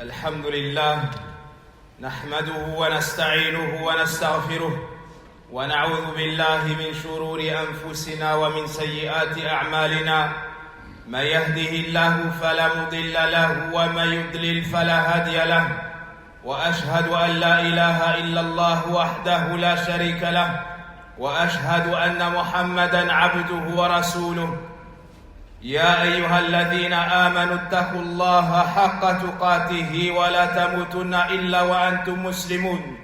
الحمد لله نحمده ونستعينه ونستغفره ونعوذ بالله من شرور أنفسنا ومن سيئات أعمالنا. من يهده الله فلا مضل له ومن يضلل فلا هادي له، وأشهد أن لا إله إلا الله وحده لا شريك له، وأشهد أن محمدًا عبده ورسوله. يا أيها الذين آمنوا اتقوا الله حق تقاته ولا تموتن إلا وأنتم مسلمون.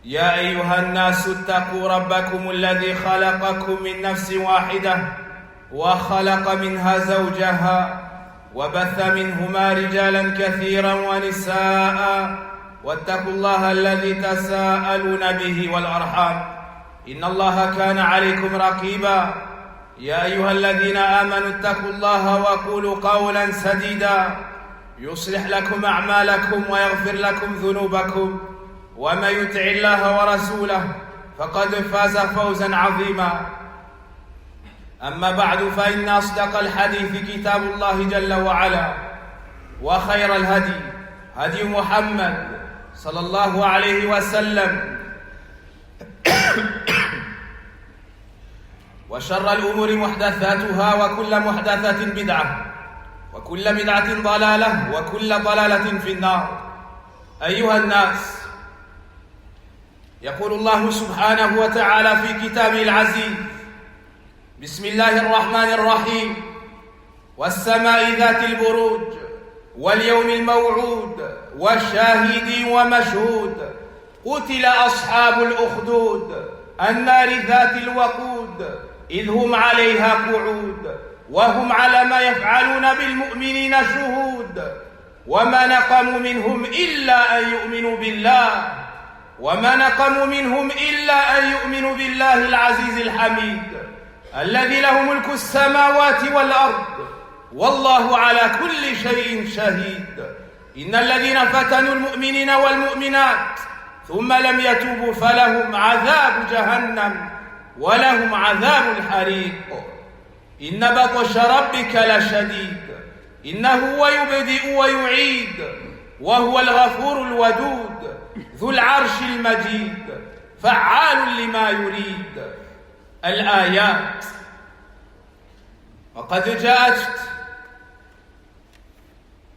يا أيها الناس اتقوا ربكم الذي خلقكم من نفس واحدة وخلق منها زوجها وبث منهما رجالا كثيرا ونساء، واتقوا الله الذي تساءلون به والأرحام إن الله كان عليكم رقيبا. يا أيها الذين آمنوا اتقوا الله وقولوا قولا سديدا يصلح لكم أعمالكم ويغفر لكم ذنوبكم، ومن يطع الله ورسوله فقد فاز فوزا عظيما. أما بعد، فإن أصدق الحديث كتاب الله جل وعلا، وخير الهدي هدي محمد صلى الله عليه وسلم، وشر الأمور محدثاتها، وكل محدثة بدعة، وكل بدعة ضلالة، وكل ضلالة في النار. أيها الناس، يقول الله سبحانه وتعالى في كتابه العزيز: بسم الله الرحمن الرحيم: والسماء ذات البروج واليوم الموعود والشاهد ومشهود قتل أصحاب الأخدود النار ذات الوقود إذ هم عليها قعود وهم على ما يفعلون بالمؤمنين شهود وما نقموا منهم إلا أن يؤمنوا بالله العزيز الحميد الذي له ملك السماوات والأرض والله على كل شيء شهيد. إن الذين فتنوا المؤمنين والمؤمنات ثم لم يتوبوا فلهم عذاب جهنم ولهم عذاب الحريق. إن بطش ربك لشديد إنه هو يبدئ ويعيد وهو الغفور الودود ذو العرش المجيد فعال لما يريد. الآيات. وقد جاءت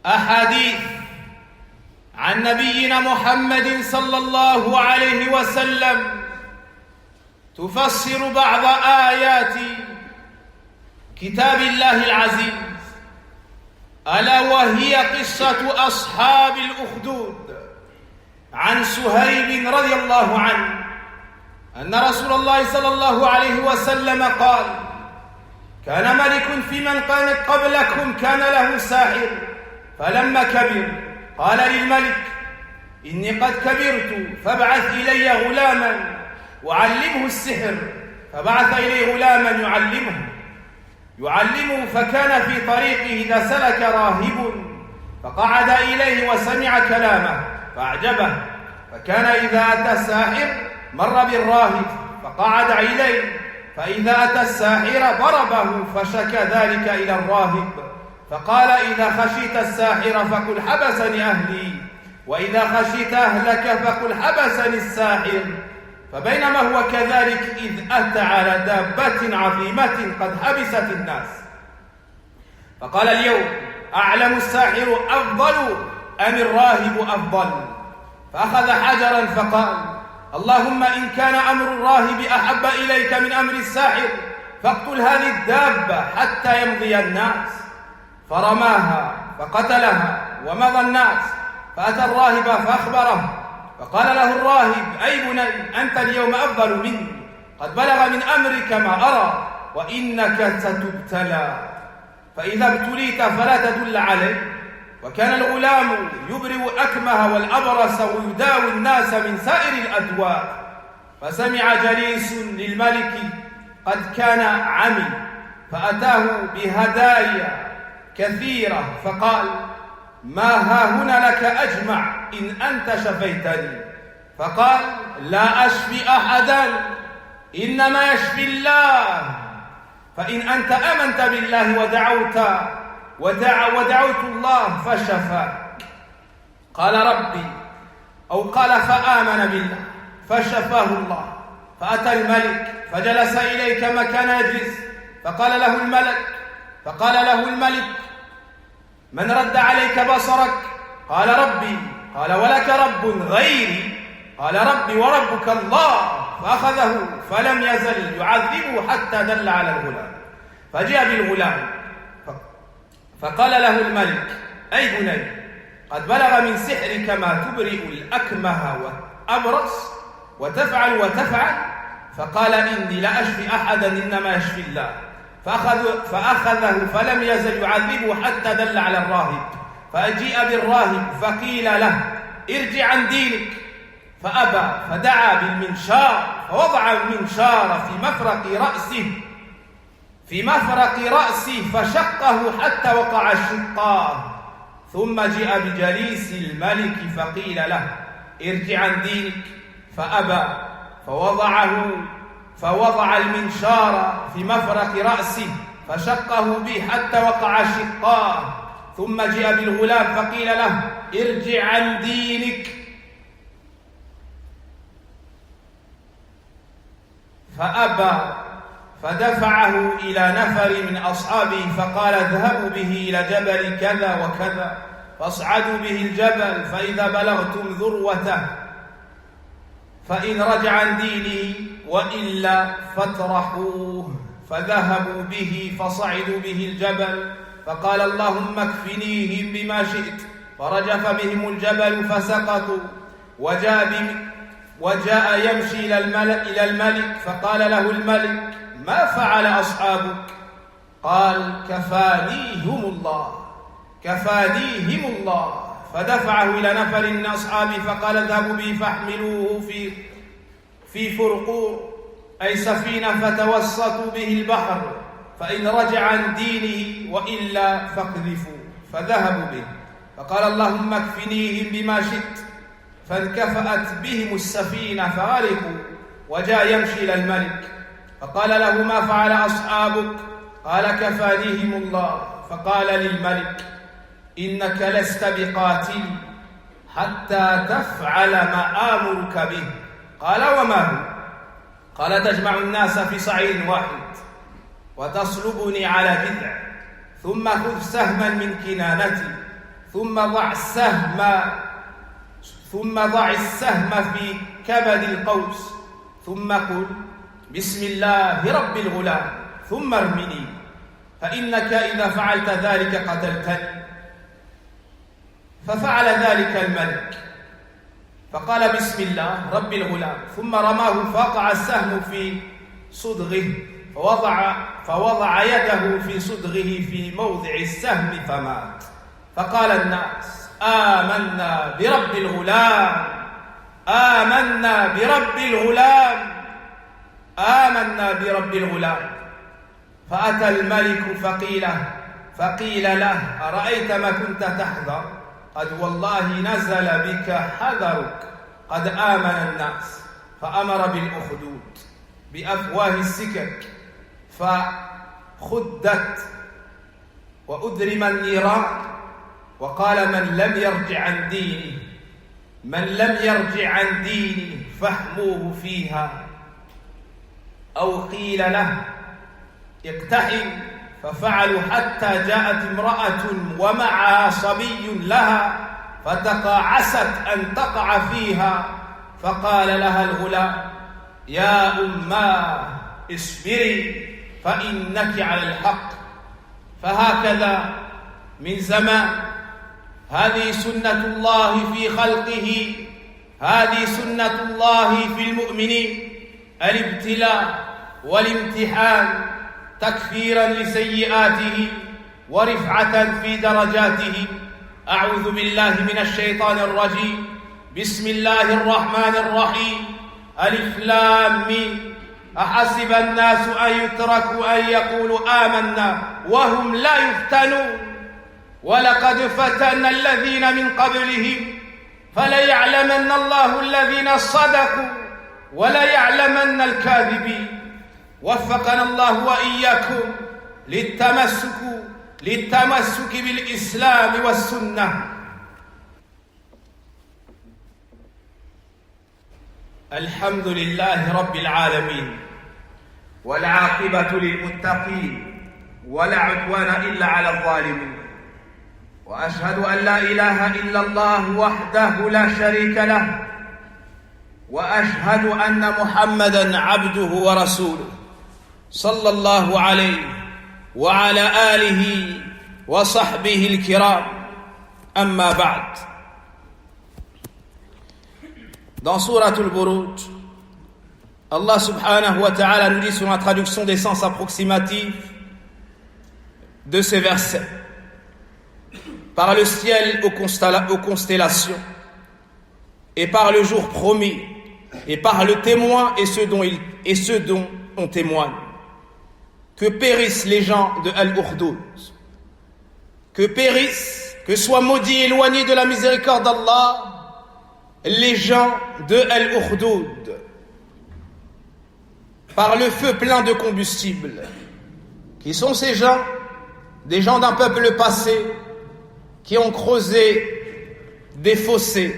أحاديث عن نبينا محمد صلى الله عليه وسلم تفسر بعض آيات كتاب الله العزيز، ألا وهي قصة أصحاب الأخدود. عن سهيل رضي الله عنه أن رسول الله صلى الله عليه وسلم قال: كان ملك في من كان قبلكم كان له ساحر، فلما كبر قال للملك: إني قد كبرت فابعث إلي غلاما وعلمه السحر. فبعث إليه غلاما يعلمه فكان في طريقه إذا سلك راهب فقعد إليه وسمع كلامه فأعجبه، فكان إذا أتى الساحر مر بالراهب فقعد إليه، فإذا أتى الساحر ضربه فشكى ذلك إلى الراهب، فقال: إذا خشيت الساحر فقل حبسني أهلي، وإذا خشيت أهلك فقل حبسني الساحر. فبينما هو كذلك إذ أتى على دابة عظيمة قد حبست الناس، فقال: اليوم أعلم الساحر أفضل أم الراهب أفضل؟ فأخذ حجرا فقال: اللهم إن كان أمر الراهب أحب إليك من أمر الساحر فاقتل هذه الدابة حتى يمضي الناس. فرماها فقتلها ومضى الناس، فأتى الراهب فأخبره، فقال له الراهب: أي بني، أنت اليوم أفضل مني، قد بلغ من أمرك ما أرى، وإنك ستبتلى، فإذا ابتليت فلا تدل عليه. وكان الغلام يبرئ أكمه والأبرص ويداوي الناس من سائر الأدواء. فسمع جليس للملك قد كان عمي، فأتاه بهدايا كثيرة، فقال: ما هاهنا لك أجمع إن أنت شفيتني؟ فقال: لا أشفي أحدا، إنما يشفي الله. فإن أنت آمنت بالله ودعوت الله فشفاك. قال ربي، أو قال فآمن بالله فشفاه الله. فأتى الملك فجلس إليه كما كان يجلس، فقال له الملك من رد عليك بصرك؟ قال ربي. قال ولك رب غيري؟ قال ربي وربك الله. فأخذه فلم يزل يعذبه حتى دل على الغلام، فجاء بالغلام فقال له الملك أي بني، قد بلغ من سحرك ما تبرئ الأكمه والأبرص وتفعل. فقال إني لا أشفي أحدا إنما يشفي الله. فأخذه فلم يزل يعذبه حتى دل على الراهب، فأجيء بالراهب فقيل له ارجع عن دينك، فأبى. فدعا بالمنشار فوضع المنشار في مفرق رأسه فشقه حتى وقع الشقاه. ثم جاء بجليس الملك فقيل له ارجع عن دينك، فأبى. فوضع المنشار في مفرق رأسه فشقه به حتى وقع شقاه. ثم جاء بالغلام فقيل له ارجع عن دينك، فأبى. فدفعه إلى نفر من أصحابه فقال اذهبوا به إلى جبل كذا وكذا فاصعدوا به الجبل، فإذا بلغتم ذروته فإن رجع عن دينه وإلا فاطرحوه. فذهبوا به فصعدوا به الجبل، فقال اللهم اكفنيهم بما شئت، فرجف بهم الجبل فسقطوا. وجاء يمشي إلى الملك فقال له الملك ما فعل أصحابك؟ قال كفانيهم الله. فدفعه إلى نفر من أصحابه فقال اذهبوا به فاحملوه في فرقور أي سفينة فتوسطوا به البحر، فإن رجع عن دينه وإلا فاقذفوا. فذهبوا به، فقال اللهم اكفنيهم بما شئت، فانكفأت بهم السفينة فغرقوا. وجاء يمشي إلى الملك فقال له ما فعل أصحابك؟ قال كفانيهم الله. فقال للملك إنك لست بقاتل حتى تفعل ما آمرك به. قال وما هو؟ قال تجمع الناس في صعيد واحد وتصلبني على جذع، ثم خذ سهما من كنانتي، ثم ضع السهم في كبد القوس، ثم قل بسم الله رب الغلام، ثم ارمني، فإنك إذا فعلت ذلك قتلتني. ففعل ذلك الملك، فقال بسم الله رب الغلام، ثم رماه فوقع السهم في صدغه، فوضع يده في صدغه في موضع السهم فمات. فقال الناس آمنا برب الغلام، آمنا برب الغلام، آمنا برب الغلام. فأتى الملك فقيل له أرأيت ما كنت تحذر؟ قد والله نزل بك حذرك، قد آمن الناس. فأمر بالأخدود بأفواه السكك فخدت وأدرم النيران، وقال من لم يرجع عن دينه فاحموه فيها، أو قيل له اقتحم. ففعلوا حتى جاءت امرأة ومعها صبي لها فتقاعست أن تقع فيها، فقال لها الغلام يا أماه اصبري فإنك على الحق. فهكذا من زمان، هذه سنة الله في خلقه، هذه سنة الله في المؤمنين، الابتلاء والامتحان تكفيرا لسيئاته ورفعة في درجاته. أعوذ بالله من الشيطان الرجيم. بسم الله الرحمن الرحيم. ألف لام ميم. أحسب الناس أن يتركوا أن يقولوا آمنا وهم لا يفتنون، ولقد فتنا الذين من قبلهم فليعلمن الله الذين صدقوا وليعلمن الكاذبين. وفقنا الله وإياكم للتمسك بالإسلام والسنة. الحمد لله رب العالمين والعاقبة للمتقين ولا عدوان إلا على الظالمين وأشهد أن لا إله إلا الله وحده لا شريك له وأشهد أن محمدًا عبده ورسوله صلى الله عليه وعلى آله وصحبه الكرام أما بعد. Dans Surat al-Buruj, Allah subhanahu wa ta'ala nous dit sur la traduction des sens approximatifs de ces versets: par le ciel aux constellations, et par le jour promis, et par le témoin et ceux dont on témoigne, que périssent les gens de Al-Ukhdud, que périssent, que soient maudits et éloignés de la miséricorde d'Allah les gens de Al-Ukhdud, par le feu plein de combustible. Qui sont ces gens? Des gens d'un peuple passé qui ont creusé des fossés,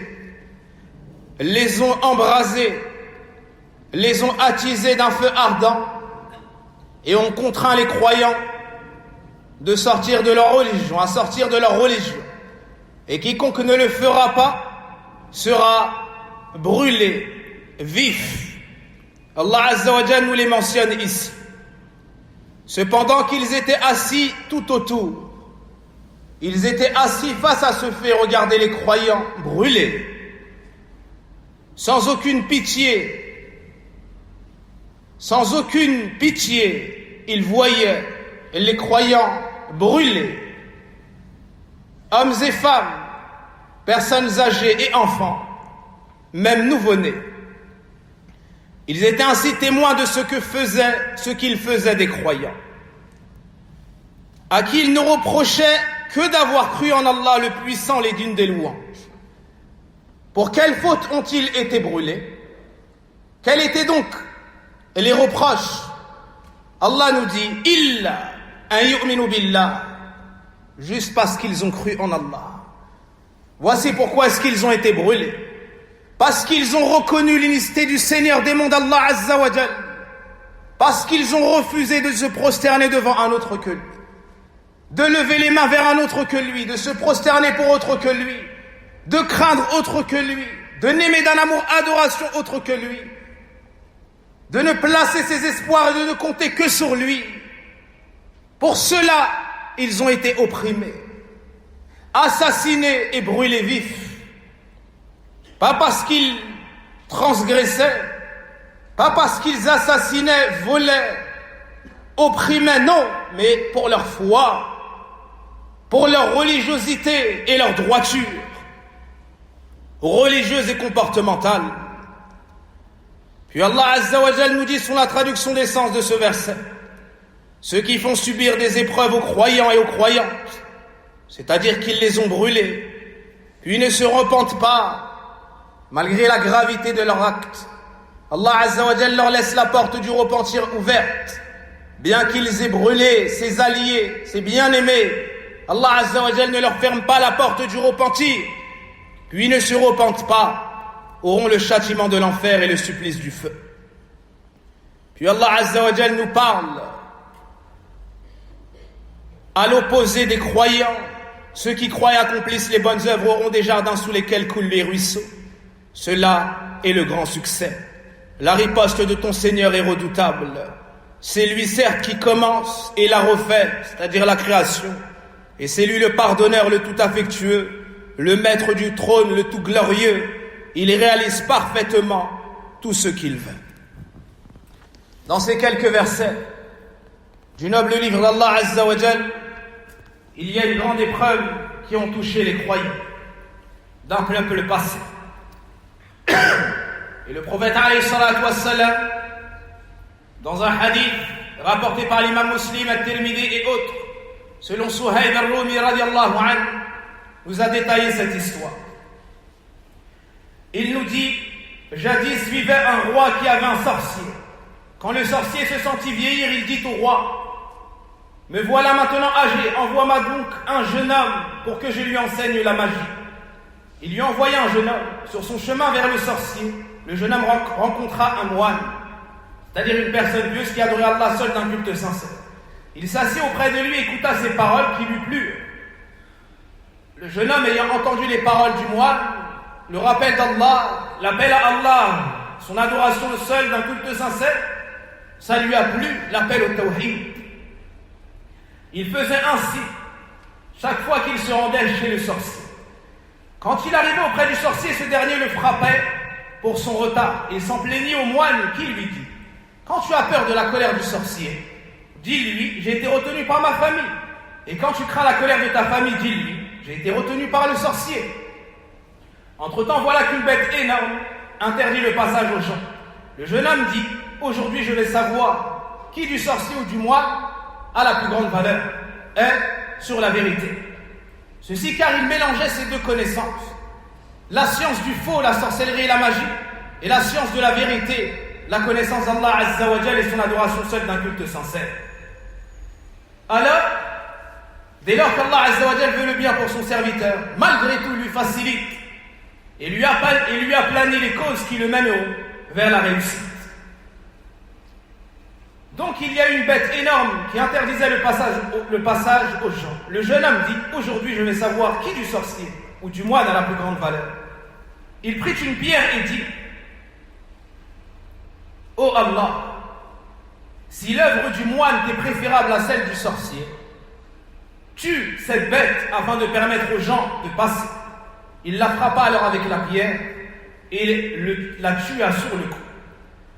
les ont embrasés, les ont attisés d'un feu ardent et ont contraint les croyants de sortir de leur religion, à sortir de leur religion. Et quiconque ne le fera pas sera brûlé, vif. Allah Azza wa Jalla nous les mentionne ici. Cependant qu'ils étaient assis tout autour, ils étaient assis face à ce fait, regardaient les croyants brûlés, sans aucune pitié, ils voyaient les croyants brûlés, hommes et femmes, personnes âgées et enfants, même nouveau-nés. Ils étaient ainsi témoins de ce qu'ils faisaient des croyants, à qui ils ne reprochaient que d'avoir cru en Allah le puissant, les dignes des louanges. Pour quelle faute ont-ils été brûlés? Quels étaient donc les reproches? Allah nous dit: illa an yu'minu billah, juste parce qu'ils ont cru en Allah. Voici pourquoi est-ce qu'ils ont été brûlés. Parce qu'ils ont reconnu l'unicité du Seigneur des mondes, Allah Azza wa Jal. Parce qu'ils ont refusé de se prosterner devant un autre que lui, de lever les mains vers un autre que lui, de se prosterner pour autre que lui, de craindre autre que lui, de n'aimer d'un amour adoration autre que lui, de ne placer ses espoirs et de ne compter que sur lui. Pour cela, ils ont été opprimés, assassinés et brûlés vifs. Pas parce qu'ils transgressaient, pas parce qu'ils assassinaient, volaient, opprimaient, non, mais pour leur foi, pour leur religiosité et leur droiture religieuse et comportementale. Puis Allah Azza wa Jal nous dit sur la traduction des sens de ce verset: ceux qui font subir des épreuves aux croyants et aux croyantes, c'est-à-dire qu'ils les ont brûlés, puis ne se repentent pas, malgré la gravité de leur acte, Allah Azza wa Jal leur laisse la porte du repentir ouverte, bien qu'ils aient brûlé ses alliés, ses bien-aimés. Allah Azza wa Jal ne leur ferme pas la porte du repentir, puis ne se repentent pas, auront le châtiment de l'enfer et le supplice du feu. Puis Allah Azza wa Jal nous parle à l'opposé des croyants. Ceux qui croient et accomplissent les bonnes œuvres auront des jardins sous lesquels coulent les ruisseaux. Cela est le grand succès. La riposte de ton Seigneur est redoutable. C'est lui certes qui commence et la refait, c'est-à-dire la création. Et c'est lui le pardonneur, le tout affectueux, le maître du trône, le tout glorieux. Il réalise parfaitement tout ce qu'il veut. Dans ces quelques versets du noble livre d'Allah Azza wa Jal, il y a une grande épreuve qui ont touché les croyants d'un peuple passé. Et le prophète alayhi salatu wassalam, dans un hadith rapporté par l'imam Muslim, At-Tirmidhi et autres, selon Suhaib al-Rumi radiallahu anhu, nous a détaillé cette histoire. Il nous dit: jadis vivait un roi qui avait un sorcier. Quand le sorcier se sentit vieillir, il dit au roi: me voilà maintenant âgé, envoie-moi donc un jeune homme pour que je lui enseigne la magie. Il lui envoya un jeune homme. Sur son chemin vers le sorcier, le jeune homme rencontra un moine, c'est-à-dire une personne pieuse qui adorait Allah seul d'un culte sincère. Il s'assit auprès de lui et écouta ses paroles qui lui plurent. Le jeune homme, ayant entendu les paroles du moine, le rappel d'Allah, l'appel à Allah, son adoration seul d'un culte sincère, ça lui a plu, l'appel au tawhid. Il faisait ainsi chaque fois qu'il se rendait chez le sorcier. Quand il arrivait auprès du sorcier, ce dernier le frappait pour son retard. Il s'en plaignit au moine qui lui dit: quand tu as peur de la colère du sorcier, dis-lui, j'ai été retenu par ma famille. Et quand tu crains la colère de ta famille, dis-lui, j'ai été retenu par le sorcier. Entre-temps, voilà qu'une bête énorme interdit le passage aux gens. Le jeune homme dit: aujourd'hui je vais savoir qui du sorcier ou du moine a la plus grande valeur, est sur la vérité. Ceci car il mélangeait ces deux connaissances, la science du faux, la sorcellerie et la magie, et la science de la vérité, la connaissance d'Allah Azza wa Jal et son adoration seule d'un culte sincère. Alors, dès lors qu'Allah Azza wa Jal veut le bien pour son serviteur, malgré tout lui facilite et lui aplanit les causes qui le mèneront vers la réussite. Donc il y a une bête énorme qui interdisait le passage aux gens. Le jeune homme dit: aujourd'hui je vais savoir qui du sorcier ou du moine a la plus grande valeur. Il prit une pierre et dit: ô Allah, si l'œuvre du moine est préférable à celle du sorcier, tue cette bête afin de permettre aux gens de passer. Il la frappa alors avec la pierre et la tua sur le coup.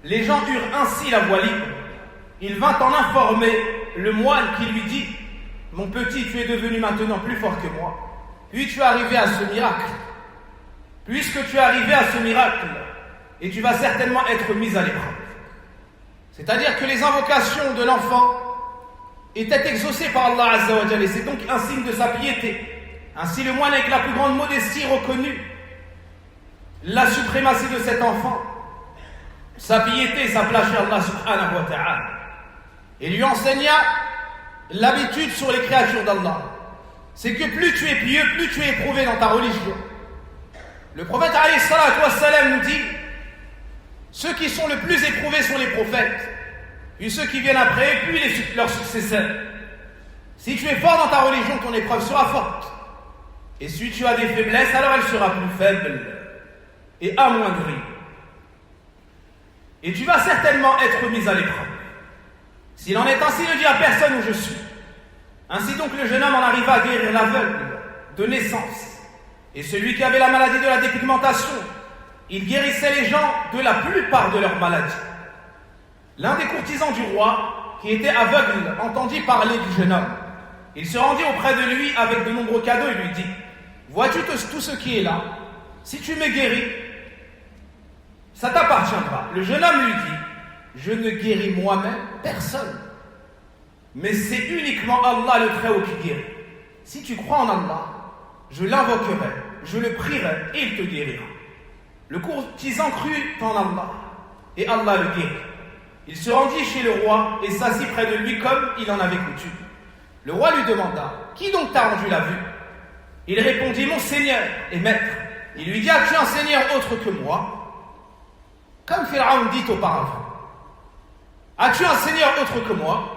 Les gens eurent ainsi la voie libre. Il vint en informer le moine qui lui dit: mon petit, tu es devenu maintenant plus fort que moi. Puis tu es arrivé à ce miracle. Puisque tu es arrivé à ce miracle, et tu vas certainement être mis à l'épreuve. C'est-à-dire que les invocations de l'enfant étaient exaucées par Allah Azza wa Jalla, et c'est donc un signe de sa piété. Ainsi le moine, avec la plus grande modestie, reconnut la suprématie de cet enfant, sa piété et sa place chez Allah subhanahu wa ta'ala, et lui enseigna l'habitude sur les créatures d'Allah. C'est que plus tu es pieux, plus tu es éprouvé dans ta religion. Le prophète alayhi salatu wassalam nous dit: ceux qui sont le plus éprouvés sont les prophètes, puis ceux qui viennent après, puis leurs successeurs. Si tu es fort dans ta religion, ton épreuve sera forte. Et si tu as des faiblesses, alors elle sera plus faible et amoindrie. Et tu vas certainement être mis à l'épreuve. S'il en est ainsi, ne dis à personne où je suis. Ainsi donc le jeune homme en arriva à guérir l'aveugle de naissance. Et celui qui avait la maladie de la dépigmentation, il guérissait les gens de la plupart de leurs maladies. L'un des courtisans du roi, qui était aveugle, entendit parler du jeune homme. Il se rendit auprès de lui avec de nombreux cadeaux et lui dit: vois-tu tout ce qui est là? Si tu me guéris, ça t'appartiendra. Le jeune homme lui dit: je ne guéris moi-même personne, mais c'est uniquement Allah le Très-Haut qui guérit. Si tu crois en Allah, je l'invoquerai, je le prierai et il te guérira. Le courtisan crut en Allah et Allah le guérit. Il se rendit chez le roi et s'assit près de lui comme il en avait coutume. Le roi lui demanda: qui donc t'a rendu la vue? Il répondit: mon seigneur et maître. Il lui dit: as-tu un seigneur autre que moi? Comme Pharaon dit auparavant. As-tu un seigneur autre que moi?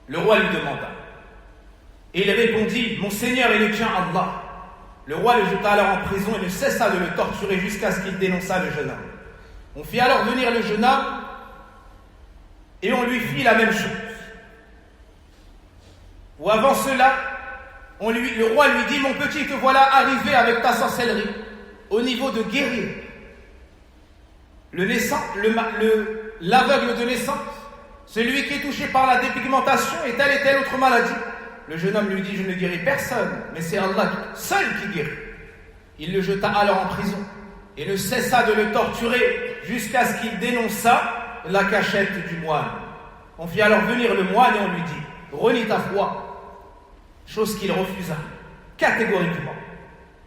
Le roi lui demanda. Et il répondit: mon seigneur est le tien, Allah. Le roi le jeta alors en prison et ne cessa de le torturer jusqu'à ce qu'il dénonça le jeune homme. On fit alors venir le jeune homme et on lui fit la même chose. Ou avant cela, le roi lui dit: mon petit, te voilà arrivé avec ta sorcellerie au niveau de guérir l'aveugle de naissance, celui qui est touché par la dépigmentation et telle autre maladie. Le jeune homme lui dit: je ne guéris personne, mais c'est Allah seul qui guérit. Il le jeta alors en prison et ne cessa de le torturer jusqu'à ce qu'il dénonça la cachette du moine. On fit alors venir le moine et on lui dit: renie ta foi. Chose qu'il refusa catégoriquement.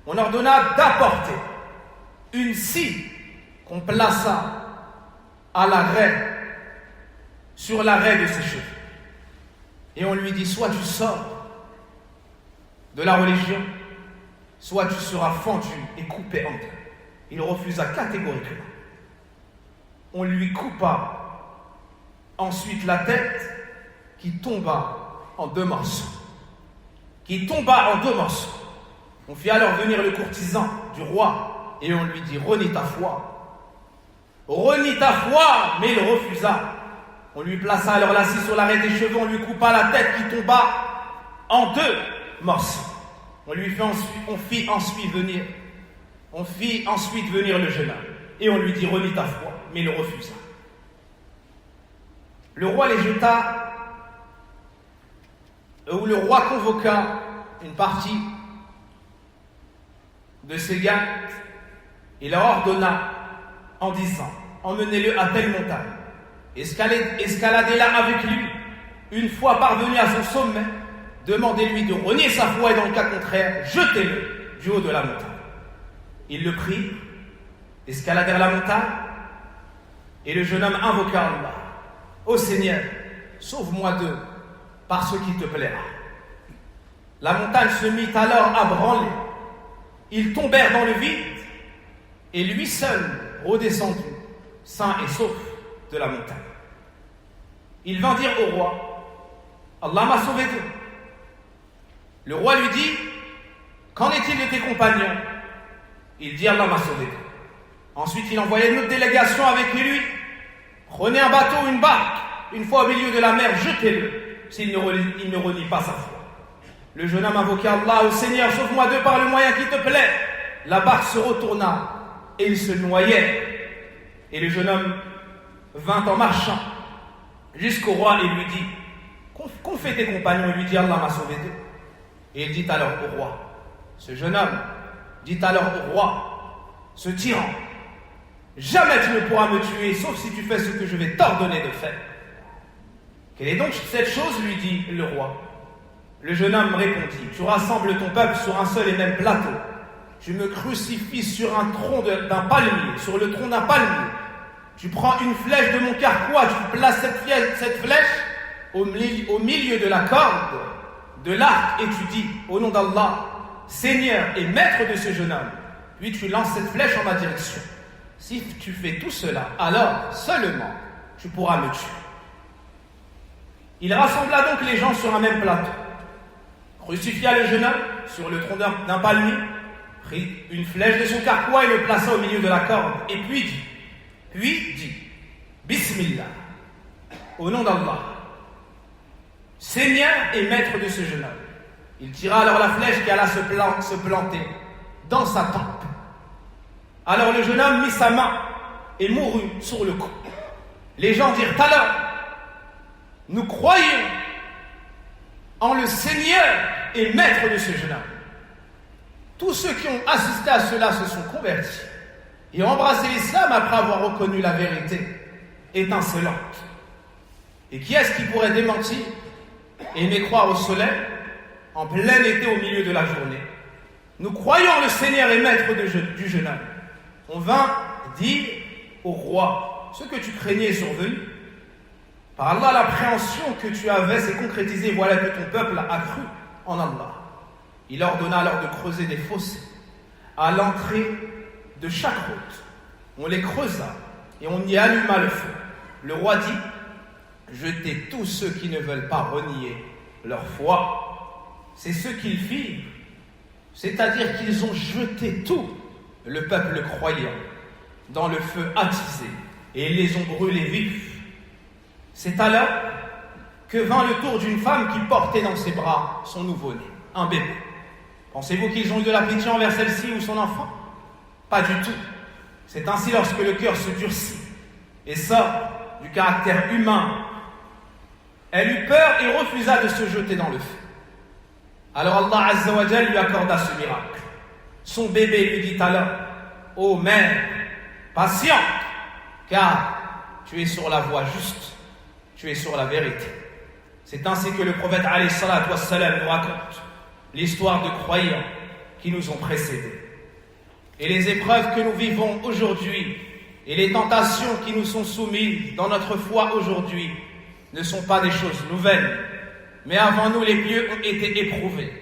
On ordonna d'apporter une scie qu'on plaça à la raie, sur la raie de ses cheveux. Et on lui dit: soit tu sors de la religion, soit tu seras fendu et coupé en deux. Il refusa catégoriquement. On lui coupa ensuite la tête qui tomba en 2 morceaux. On fit alors venir le courtisan du roi et on lui dit: renie ta foi. Mais il refusa. On lui plaça alors la scie sur l'arrêt des cheveux, on lui coupa la tête qui tomba en 2 morceaux. On fit ensuite venir le jeune homme et on lui dit: renie ta foi. Mais il refusa. Le roi convoqua une partie de ses gardes et leur ordonna en disant: emmenez-le à telle montagne, escaladez-la avec lui. Une fois parvenu à son sommet, demandez-lui de renier sa foi et dans le cas contraire, jetez-le du haut de la montagne. Ils le prirent, escaladèrent la montagne et le jeune homme invoqua Allah: ô Seigneur, sauve-moi d'eux par ce qui te plaira. La montagne se mit alors à branler. Ils tombèrent dans le vide et lui seul redescendu, sain et sauf de la montagne. Ils vinrent dire au roi: Allah m'a sauvé d'eux. Le roi lui dit: qu'en est-il de tes compagnons? Il dit: Allah m'a sauvé d'eux. Ensuite, il envoya une autre délégation avec lui: prenez un bateau ou une barque, une fois au milieu de la mer, jetez-le, s'il ne renie pas sa foi. Le jeune homme invoqua Allah: ô Seigneur, sauve-moi d'eux par le moyen qui te plaît. La barque se retourna et il se noyait. Et le jeune homme vint en marchant jusqu'au roi et lui dit: qu'ont fait tes compagnons? Il lui dit: Allah m'a sauvé d'eux. Et il dit alors au roi, ce jeune homme dit alors au roi, ce tyran: jamais tu ne pourras me tuer, sauf si tu fais ce que je vais t'ordonner de faire. Quelle est donc cette chose? Lui dit le roi. Le jeune homme répondit: tu rassembles ton peuple sur un seul et même plateau. Tu me crucifies sur un tronc d'un palmier, sur le tronc d'un palmier. Tu prends une flèche de mon carquois, tu places cette flèche au milieu de la corde de l'arc et tu dis: au nom d'Allah, Seigneur et maître de ce jeune homme. Puis tu lances cette flèche en ma direction. Si tu fais tout cela, alors seulement tu pourras me tuer. Il rassembla donc les gens sur un même plateau, crucifia le jeune homme sur le tronc d'un palmier, prit une flèche de son carquois et le plaça au milieu de la corde, et puis dit Bismillah, au nom d'Allah, Seigneur et maître de ce jeune homme. Il tira alors la flèche qui alla se planter dans sa tempe. Alors le jeune homme mit sa main et mourut sur le coup. Les gens dirent alors: nous croyons en le Seigneur et maître de ce jeune homme. Tous ceux qui ont assisté à cela se sont convertis et ont embrassé l'islam après avoir reconnu la vérité étincelante. Et qui est-ce qui pourrait démentir et aimer croire au soleil en plein été au milieu de la journée? Nous croyons en le Seigneur et maître du jeune homme. On vint dire au roi: ce que tu craignais est survenu. Par Allah, l'appréhension que tu avais s'est concrétisée. Voilà que ton peuple a cru en Allah. Il ordonna alors de creuser des fossés à l'entrée de chaque route. On les creusa et on y alluma le feu. Le roi dit: jetez tous ceux qui ne veulent pas renier leur foi. C'est ce qu'ils firent, c'est-à-dire qu'ils ont jeté tout le peuple croyant dans le feu attisé et ils les ont brûlés vifs. C'est alors que vint le tour d'une femme qui portait dans ses bras son nouveau-né, un bébé. Pensez-vous qu'ils ont eu de la pitié envers celle-ci ou son enfant? Pas du tout. C'est ainsi lorsque le cœur se durcit et sort du caractère humain. Elle eut peur et refusa de se jeter dans le feu. Alors Allah Azza wa Jal lui accorda ce miracle. Son bébé lui dit alors: ô mère, patiente, car tu es sur la voie juste, tu es sur la vérité. C'est ainsi que le prophète alayhi salatu wassalam nous raconte l'histoire de croyants qui nous ont précédés. Et les épreuves que nous vivons aujourd'hui et les tentations qui nous sont soumises dans notre foi aujourd'hui ne sont pas des choses nouvelles, mais avant nous les pieux ont été éprouvés.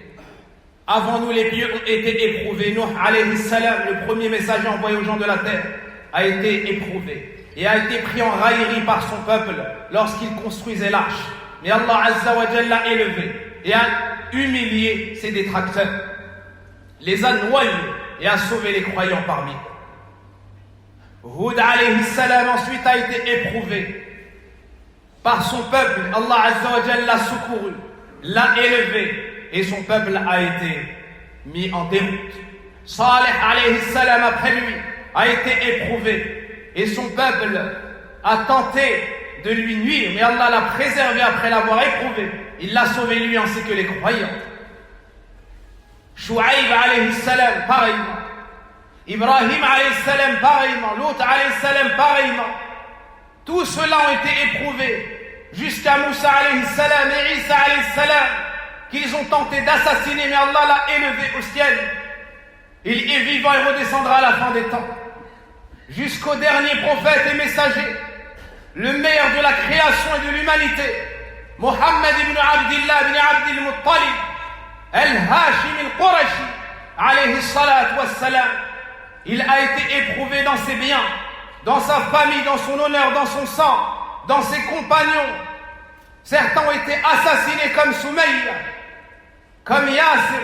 Avant nous, les pieux ont été éprouvés. Nuh alayhi salam, le premier messager envoyé aux gens de la terre, a été éprouvé et a été pris en raillerie par son peuple lorsqu'il construisait l'arche. Mais Allah Azza wa Jalla l'a élevé et a humilié ses détracteurs, les a noyés et a sauvé les croyants parmi eux. Hud alayhi salam ensuite a été éprouvé par son peuple. Allah Azza wa Jalla l'a secouru, l'a élevé et son peuple a été mis en déroute. Salih alayhi salam après lui a été éprouvé et son peuple a tenté de lui nuire, mais Allah l'a préservé après l'avoir éprouvé. Il l'a sauvé lui ainsi que les croyants. Shu'aib alayhi salam pareillement, Ibrahim alayhi salam pareillement, Lut alayhi salam pareillement. Tous ceux-là ont été éprouvés jusqu'à Moussa alayhi salam et Isa alayhi salam, qu'ils ont tenté d'assassiner, mais Allah l'a élevé au ciel. Il est vivant et redescendra à la fin des temps. Jusqu'au dernier prophète et messager, le meilleur de la création et de l'humanité, Muhammad ibn Abdillah ibn Abdil Muttalib, al-Hashim al-Qurashi, alayhi salatu wassalam. Il a été éprouvé dans ses biens, dans sa famille, dans son honneur, dans son sang, dans ses compagnons. Certains ont été assassinés comme Soumaïla, comme Yasir.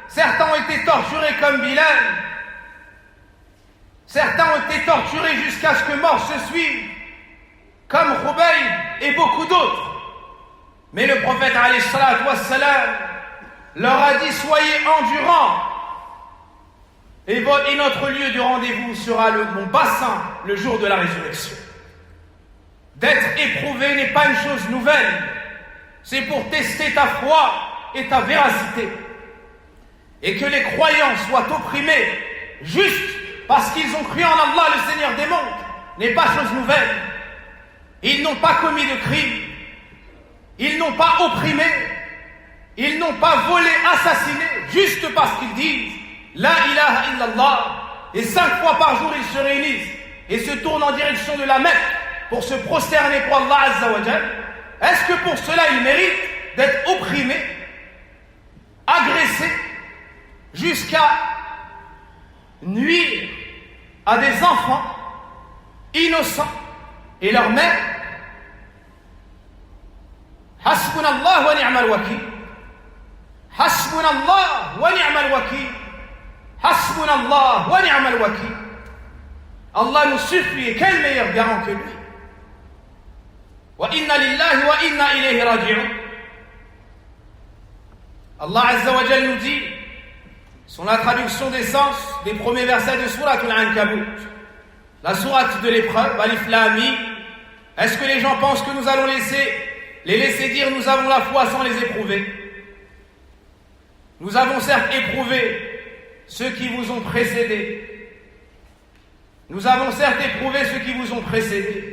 Certains ont été torturés comme Bilal. Certains ont été torturés jusqu'à ce que mort se suive, comme Khubayb et beaucoup d'autres. Mais le prophète alayhi salatu wassalam leur a dit: soyez endurants, et notre lieu de rendez-vous sera mon bassin le jour de la résurrection. D'être éprouvé n'est pas une chose nouvelle, c'est pour tester ta foi et ta véracité. Et que les croyants soient opprimés juste parce qu'ils ont cru en Allah, le Seigneur des mondes, n'est pas chose nouvelle. Ils n'ont pas commis de crime, ils n'ont pas opprimé, ils n'ont pas volé, assassiné, juste parce qu'ils disent La ilaha illallah, et 5 fois par jour ils se réunissent et se tournent en direction de la Mecque pour se prosterner pour Allah Azza wa Jal. Est-ce que pour cela ils méritent d'être opprimés, agressés, jusqu'à nuire à des enfants innocents et leurs mères? Hasbunallah wa ni'mal wakil. Hasbunallah wa ni'mal wakil. Hasbunallah wa ni'mal wakil. Allah nous suffit, et quel meilleur garant que lui. Wa inna lillahi wa inna ilayhi raji'un. Allah Azza wa Jal nous dit, sur la traduction des sens des premiers versets de Sourate Al-Ankabut, la sourate de l'épreuve, Alif Lam Mim. Est-ce que les gens pensent que nous allons les laisser dire nous avons la foi sans les éprouver? Nous avons certes éprouvé ceux qui vous ont précédés. Nous avons certes éprouvé ceux qui vous ont précédés.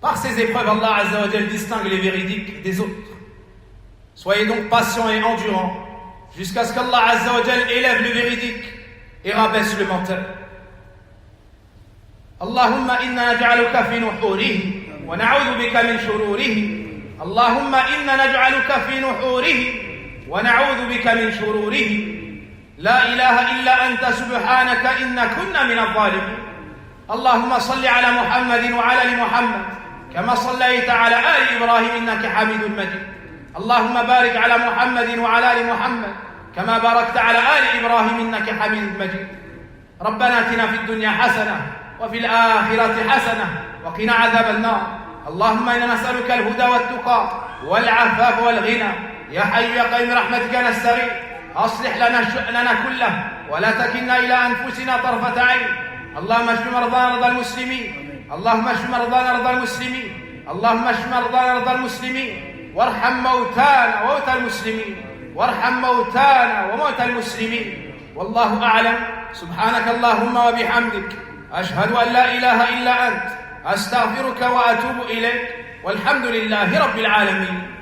Par ces épreuves, Allah Azza wa Jal distingue les véridiques des autres. Soyez donc patients et endurants jusqu'à ce qu'Allah Azza wa Jal élève le véridique et rabaisse le menteur. Allahumma inna naj'aluka fi nuhurihi wa na'udhu bika min shururihi. Allahumma inna naj'aluka fi nuhurihi wa na'udhu bika min shururihi. La ilaha illa anta subhanaka inna kunna min adh-dhalimin. Allahumma salli ala Muhammadin wa ala ali Muhammad kama sallaita ala ali Ibrahim innaka Hamidun Majid. اللهم بارك على محمد وعلى آل محمد كما باركت على آل إبراهيم إنك حميد مجيد. ربنا آتنا في الدنيا حسنة وفي الآخرة حسنة وقنا عذاب النار. اللهم إنا نسألك الهدى والتقى والعفاف والغنى. يا حي يا قيوم برحمتك نستغيث أصلح لنا شأننا كله ولا تكلنا إلى أنفسنا طرفة عين. اللهم اشف مرضانا مرضى المسلمين. اللهم اشف مرضانا مرضى المسلمين. اللهم اشف مرضانا مرضى المسلمين. وارحم موتانا وموتى المسلمين. وارحم موتانا وموتى المسلمين. والله أعلم. سبحانك اللهم وبحمدك أشهد أن لا إله إلا أنت أستغفرك وأتوب إليك والحمد لله رب العالمين.